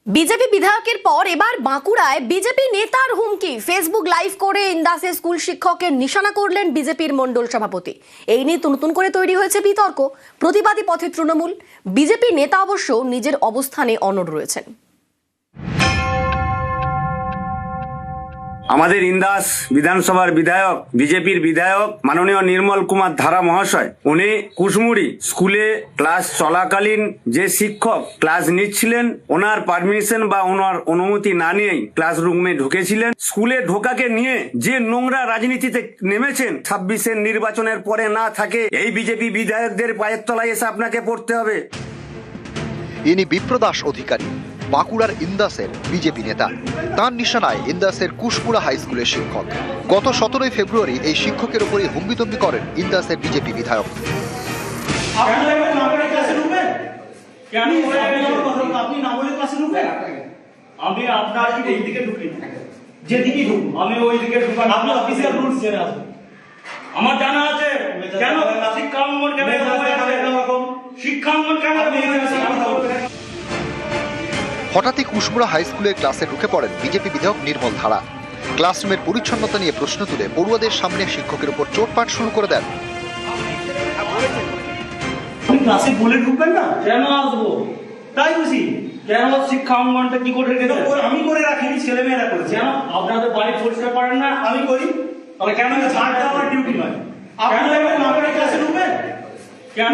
BJP বিধায়কের পর এবার বাঁকুড়ায় বিজেপি নেতার হুমকি। ফেসবুক লাইভ করে ইন্দাসে স্কুল শিক্ষকের নিশানা করলেন বিজেপির মণ্ডল সভাপতি। এই নিয়ে নতুন করে তৈরি হয়েছে বিতর্ক। প্রতিবাদী পথে তৃণমূল। বিজেপি নেতা অবশ্য নিজের অবস্থানে অনড় রয়েছেন। আমাদের ইন্দাস বিধানসভার বিধায়ক, বিজেপির বিধায়ক মাননীয় নির্মল কুমার ধারা মহাশয়, উনি কুশমুড়ি স্কুলে ক্লাস চলাকালীন যে শিক্ষক ক্লাস নিচ্ছিলেন, ওনার পারমিশন বা ওনার অনুমতি না নিয়েই ক্লাসরুমে ঢুকেছিলেন। স্কুলে ঢোকাকে নিয়ে যে নোংরা রাজনীতিতে নেমেছেন 26-এর নির্বাচনের পরে না থাকে, এই বিজেপি বিধায়কদের পায়ের তলায় এসে আপনাকে পড়তে হবে। ইনি বিপ্রদাস অধিকারী, বাঁকুড়ার ইন্দাসের বিজেপি নেতা। তার নিশানায় ইন্দাসের কুশমুড়া হাই স্কুলের শিক্ষক। গত 17 ফেব্রুয়ারি এই শিক্ষকের উপরই হুমকিতম্বি করেন ইন্দাসের বিজেপি বিধায়ক। আমি আপনার এই দিকে ঢুকি, যেদিকে ঢুক আমি ওই দিকে ঢুকান, আপনি অফিসিয়াল রুলস জেনে আসবেন। আমার জানা আছে কেন শিক্ষাঙ্গন কেন শিক্ষাঙ্গন কেন। হঠাৎই কুশমুড়া হাই স্কুলের ক্লাসে ঢুকে পড়েন বিজেপি বিধায়ক নির্মল ধারা। ক্লাসরুমের পরিচ্ছন্নতা নিয়ে প্রশ্ন তুলে পড়ুয়াদের সামনে শিক্ষকের উপর চোটপাট শুরু করে দেন। ক্লাসে বলে ঢুকবেন না, কেন আসবো তাই বুঝি। কেন শিক্ষাঙ্গনটা কি করে রেখেছে? আমি করে রাখিনি, ছেলেমেয়েরা করেছে। কেন আপনাদের বাড়ি পরিষ্কার করেন না? আমি করি। তাহলে কেন ছাড় দেওয়া আমার ডিউটি নয়? কেন না বলে ক্লাসে ঢুকবেন? কেন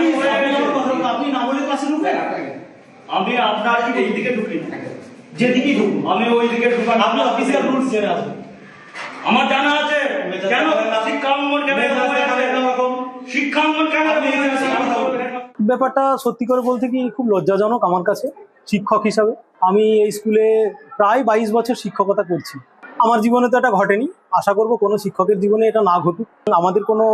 আপনি না বলে ক্লাসে ঢুকবেন? আমি আপনার এই দিকে ঢুকি, যেদিকে ঢুক আমি ওই দিকে ঢুকান, আপনি অফিসিয়াল রুলস জেনে আসবেন। আমার জানা আছে কেন শিক্ষাঙ্গন কেন শিক্ষাঙ্গন কেন। ব্যাপারটা সত্যি করে বলতে কি খুব লজ্জাজনক আমার কাছে। শিক্ষক হিসাবে আমি এই স্কুলে প্রায় 22 বছর শিক্ষকতা করছি। আমার জীবনে তো এটা ঘটেনি, আশা করব কোনো শিক্ষকের জীবনে এটা না ঘটুক। আমাদের কোনো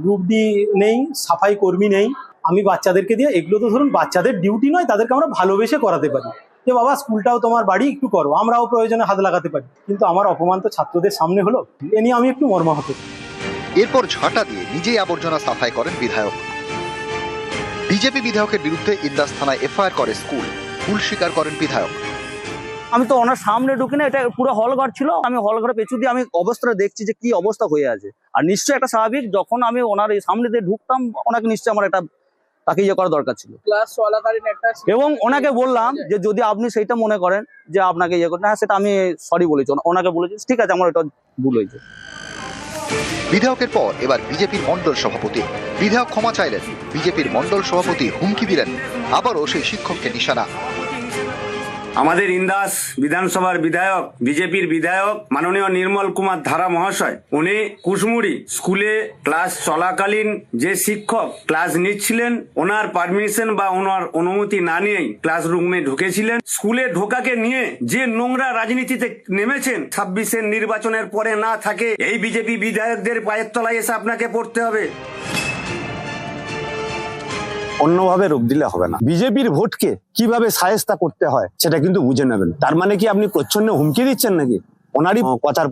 গ্রুপ ডি নেই, সাফাই কর্মী নেই। আমি বাচ্চাদেরকে দিয়ে, এগুলো তো ধরুন বাচ্চাদের ডিউটি নয়, তাদেরকে আমরা ভালোবেসে করাতে পারি যে বাবা স্কুলটাও তোমার বাড়ি, একটু করো, আমরাও প্রয়োজনে হাত লাগাতে পারি। কিন্তু আমার অপমান তো ছাত্রদের সামনে হলো, এ নিয়ে আমি একটু মর্মাহত। এরপর ঝাঁটা দিয়ে নিজেই আবর্জনা সাফাই করেন বিধায়ক। বিজেপি বিধায়কের বিরুদ্ধে ইন্দাস থানায় এফআইআর করে স্কুল। ভুল স্বীকার করেন বিধায়ক। আমি তো ওনার সামনে ঢুকি না, এটা পুরো হলঘর ছিল। আমি হলঘরে পেছু দিয়ে আমি অবস্থাটা দেখছি যে কি অবস্থা হয়ে আছে। আর নিশ্চয়ই একটা স্বাভাবিক, যখন আমি ওনার এই সামনে দিয়ে ঢুকতাম, ওনাকে নিশ্চয়ই আমার একটা তাকে ইয়ে করা দরকার ছিল। এবং ওনাকে বললাম যে যদি আপনি সেইটা মনে করেন যে আপনাকে ইয়ে করেন, হ্যাঁ সেটা আমি সরি বলেছি, ওনাকে বলেছি ঠিক আছে আমার এটা ভুল হয়েছে। বিধায়কের পর এবার বিজেপির মণ্ডল সভাপতি। বিধায়ক ক্ষমা চাইলেন, বিজেপির মণ্ডল সভাপতি হুমকি দিলেন, আবারও সেই শিক্ষককে নিশানা। আমাদের ইন্দাস বিধানসভার বিধায়ক, বিজেপির বিধায়ক মাননীয় নির্মল কুমার ধারা মহাশয়, উনি কুশমুড়ি স্কুলে ক্লাস চলাকালীন যে শিক্ষক ক্লাস নিচ্ছিলেন, ওনার পারমিশন বা ওনার অনুমতি না নিয়েই ক্লাসরুমে ঢুকেছিলেন। স্কুলে ঢোকাকে নিয়ে যে নোংরা রাজনীতিতে নেমেছেন 26-এর নির্বাচনের পরে না থাকে, এই বিজেপি বিধায়কদের পায়ের তলায় এসে আপনাকে পড়তে হবে। অন্যভাবে রূপ দিলে হবে না। বিজেপির ভোটকে কিভাবে সায়স্তা করতে হয় সেটা কিন্তু বুঝে নেবেন। তার মানে কি আপনি প্রচ্ছন্ন হুমকি দিচ্ছেন নাকি? ওনারই কথার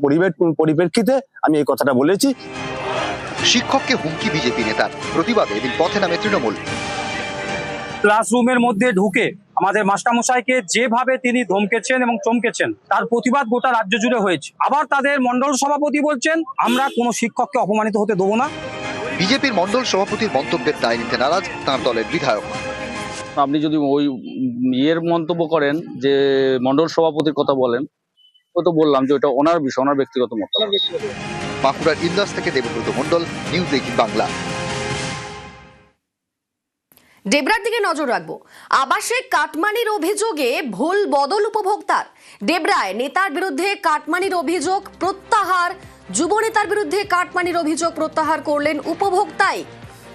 পরিপ্রেক্ষিতে আমি এই কথাটা বলেছি। শিক্ষককে হুমকি বিজেপি নেতার। প্রতিবাদে এদিন পথে নামে তৃণমূল। ক্লাসরুমের মধ্যে ঢুকে আমাদের মাস্টারমশাইকে যেভাবে তিনি ধমকেছেন এবং চমকেছেন, তার প্রতিবাদ গোটা রাজ্য জুড়ে হয়েছে। আবার তাদের মণ্ডল সভাপতি বলছেন আমরা কোনো শিক্ষককে অপমানিত হতে দেবো না। বিজেপির মণ্ডল সভাপতির মন্তব্যের দায় নিতে নারাজ তাঁর দলের বিধায়ক। আপনি যদি ওই ইয়ের মন্তব্য করেন যে মণ্ডল সভাপতির কথা বলেন, ও তো বললাম যে ওটা ওনার বিষয়, ওনার ব্যক্তিগত মত। বাঁকুড়ার ইন্দাস থেকে দেবব্রত মণ্ডল, নিউজ 18 বাংলা। ডেবরার দিকে নজর রাখবো। আবাসে কাটমানির অভিযোগে ভুল বদল উপভোক্তার। ডেবরায় নেতার বিরুদ্ধে কাটমানির অভিযোগ প্রত্যাহার। যুব নেতার বিরুদ্ধে কাটমানির অভিযোগ প্রত্যাহার করলেন উপভোক্তাই।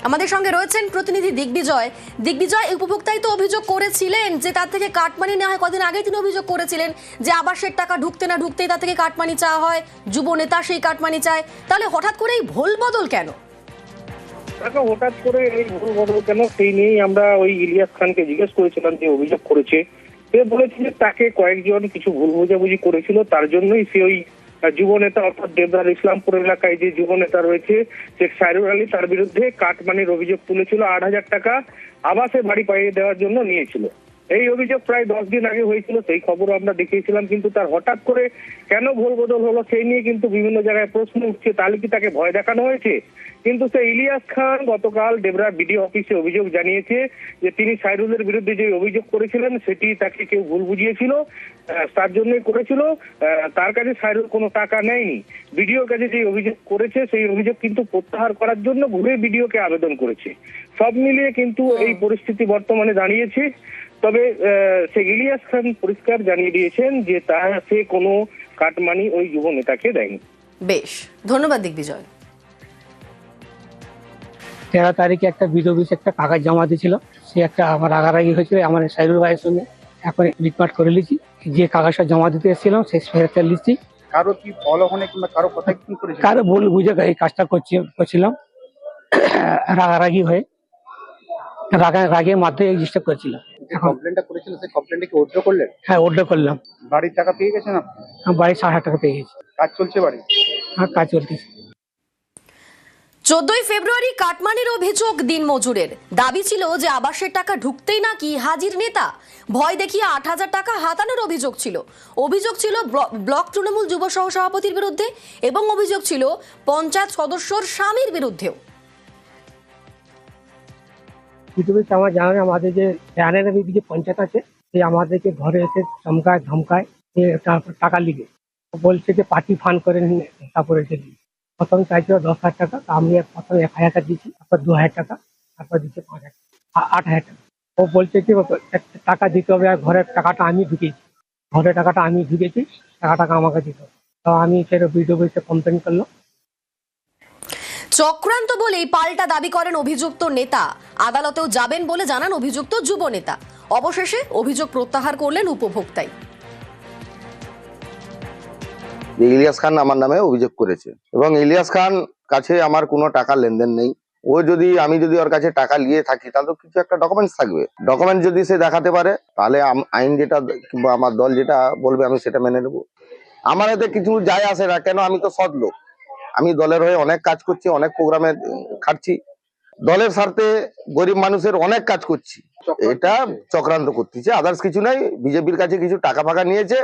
আমাদের সঙ্গে রয়েছেন প্রতিনিধি দিগ্বিজয়। দিগ্বিজয়, উপভোক্তাই তো অভিযোগ করেছিলেন যে তার থেকে কাটমানি নেওয়া হয়। কদিন আগে তিনি অভিযোগ করেছিলেন যে আবাসের টাকা ঢুকতে না ঢুকতেই তার থেকে কাটমানি চাওয়া হয়, যুব নেতা সেই কাটমানি চায়। তাহলে হঠাৎ করে এই ভুল বদল কেন? হঠাৎ করে এই ভুল বদল কেন সেই নিয়েই আমরা ওই ইলিয়াস খানকে জিজ্ঞেস করেছিলাম যে অভিযোগ করেছে। সে বলেছে যে তাকে কয়েকজন কিছু ভুল বোঝাবুঝি করেছিল, তার জন্যই সে ওই যুব নেতা অর্থাৎ দেবদার ইসলামপুর এলাকায় যে যুব নেতা রয়েছে শেখ সাইরুল আলী, তার বিরুদ্ধে কাটমানির অভিযোগ তুলেছিল। 8,000 টাকা আবাসে বাড়ি পাইয়ে দেওয়ার জন্য নিয়েছিল। এই অভিযোগ প্রায় 10 দিন আগে হয়েছিল, সেই খবর আমরা দেখিয়েছিলাম, কিন্তু তার হঠাৎ করে কেন ভুল বদল হলো সেই নিয়ে কিন্তু বিভিন্ন জায়গায় প্রশ্ন উঠছে। তাহলে কি তাকে ভয় দেখানো হয়েছে? কিন্তু সেই ইলিয়াস খান গতকাল ডেবরা বিডিও অফিসে অভিযোগ জানিয়েছে যে তিনি সাইরুলের বিরুদ্ধে যে অভিযোগ করেছিলেন সেটি তাকে কেউ ভুল বুঝিয়েছিল, তার জন্যই করেছিল। তার কাছে সাইরুল কোনো টাকা নেয়নি। বিডিওর কাছে যে অভিযোগ করেছে সেই অভিযোগ কিন্তু প্রত্যাহার করার জন্য ঘুরে বিডিওকে আবেদন করেছে। সব মিলিয়ে কিন্তু এই পরিস্থিতি বর্তমানে দাঁড়িয়েছে। তবে সে ইলিয়াস খান পরিষ্কার জানিয়ে দিয়েছেন যে সে কোনো কাটমানি ওই যুব নেতাকে দেয়নি। বেশ, ধন্যবাদ দিগ্বিজয়। 13 তারিখে একটা বিডিও অফিসে একটা কাগজ জমা দিয়েছিল, সে একটা আমার রাগারাগি হয়েছিল আমার সাইরুল ভাইয়ের সঙ্গে। এখন মিটমাট করে নিয়েছি, যে কাগজটা জমা দিতে এসেছিলাম সে ফেরত নিচ্ছি। কারো কি বলহনে কিংবা কারো কথা কি করেছে? কারো ভুল বুঝে এই কাজটা করছিলাম, রাগারাগি হয়ে রাগের মাধ্যমে এই জিনিসটা করছিলাম। এখন কমপ্লেনটা করেছিল, সেই কমপ্লেনটা কি উইথড্র করলেন? হ্যাঁ, অর্ডার করলাম। বাড়ির টাকা পেয়ে গেছেন আপনি? আমার বাড়ি 7,500 টাকা পেয়ে গেছি। কাজ চলছে বাড়ি? আমার কাজ চলতেছে। 14ই ফেব্রুয়ারি কাটমানির অভিযোগ দিনমজুরের। দাবি ছিল যে আবাসের টাকা ঢুকতেই নাকি হাজির নেতা, ভয় দেখিয়ে 8,000 টাকা হাতানোর অভিযোগ ছিল। অভিযোগ ছিল ব্লক তৃণমূল যুব সহ সভাপতির বিরুদ্ধে এবং অভিযোগ ছিল পঞ্চায়েত সদস্যর স্বামীর বিরুদ্ধেও। পৃথিবীতে আমার জানা নেই, আমাদের যে ধ্যানের যে পঞ্চায়েত আছে সে আমাদেরকে ঘরে এসে চমকায় ধমকায় টাকা লিখে বলছে যে পার্টি ফান্ড করে তারপরে প্রথম চাইছিল 10,000 টাকা, আমি প্রথম 1,000 টাকা দিচ্ছি, তারপর 2,000 টাকা, তারপর দিচ্ছে 8,000 টাকা। ও বলছে কি টাকা দিতে হবে, আর ঘরের টাকাটা আমি ঢুকেছি, টাকাটা আমাকে দিতে হবে। তো আমি ফের বিডিও অফিসে কমপ্লেন করলাম। চক্রান্ত বলেই পাল্টা দাবি করেন অভিযুক্ত নেতা। আদালতেও যাবেন বলে জানান অভিযুক্ত যুব নেতা। অবশেষে অভিযোগ প্রত্যাহার করলেন উপভোক্তাই। ইলিয়াস খান আমার নামে অভিযোগ করেছে এবং ইলিয়াস খান কাছে আমার কোনো টাকা লেনদেন নেই। আমি যদি ওর কাছে টাকা নিয়ে থাকি তাহলে তো কিছু একটা ডকুমেন্টস থাকবে। ডকুমেন্ট যদি সে দেখাতে পারে তাহলে আইন যেটা কিংবা আমার দল যেটা বলবে আমি সেটা মেনে নেব। আমার এতে কিছু যায় আসে না, কেন আমি তো সৎ লোক, আমি দলের হয়ে অনেক কাজ করছি, অনেক প্রোগ্রামে খাটছি, দলের স্বার্থে গরিব মানুষের অনেক কাজ করছি। এটা চক্রান্ত করতেছে, আদার্স কিছু নাই। বিজেপির কাছে কিছু টাকা ফাঁকা নিয়েছে,